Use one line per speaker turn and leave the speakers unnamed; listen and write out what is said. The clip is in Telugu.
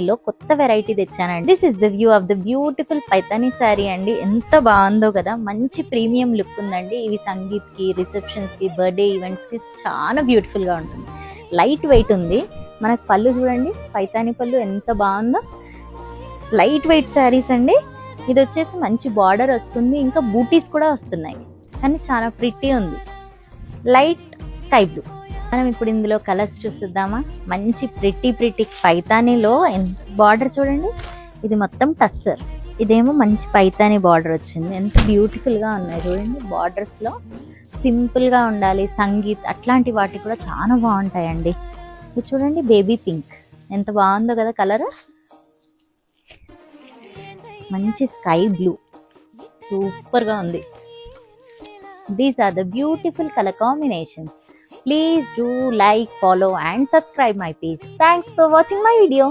లో కొత్త వెరైటీ తెచ్చానండి. This is the view of the beautiful Paithani sari అండి. ఎంత బాగుందో కదా, మంచి ప్రీమియం లుక్ ఉందండి. ఇవి సంగీత్ కి, రిసెప్షన్స్ కి, బర్త్డే ఈవెంట్స్ కి చాలా బ్యూటిఫుల్ గా ఉంటుంది. లైట్ వెయిట్ ఉంది. మనకు పళ్ళు చూడండి, పైతానీ పళ్ళు ఎంత బాగుందో. లైట్ వెయిట్ శారీస్ అండి. ఇది వచ్చేసి మంచి బార్డర్ వస్తుంది, ఇంకా బూటీస్ కూడా వస్తున్నాయి, కానీ చాలా ప్రిట్టి ఉంది. Light sky blue. మనం ఇప్పుడు ఇందులో కలర్స్ చూసిద్దామా. మంచి ప్రిట్టి పైతానీలో బార్డర్ చూడండి, ఇది మొత్తం టస్సర్, ఇదేమో మంచి పైతానీ బార్డర్ వచ్చింది. ఎంత బ్యూటిఫుల్ గా ఉన్నాయి చూడండి. బార్డర్స్ లో సింపుల్ గా ఉండాలి, సంగీత్ అట్లాంటి వాటి కూడా చాలా బాగుంటాయండి. ఇది చూడండి, బేబీ పింక్ ఎంత బాగుందో కదా కలర్. మంచి స్కై బ్లూ, సూపర్ గా ఉంది. These are the beautiful color combinations. Please do like, follow and subscribe my page. Thanks for watching my video.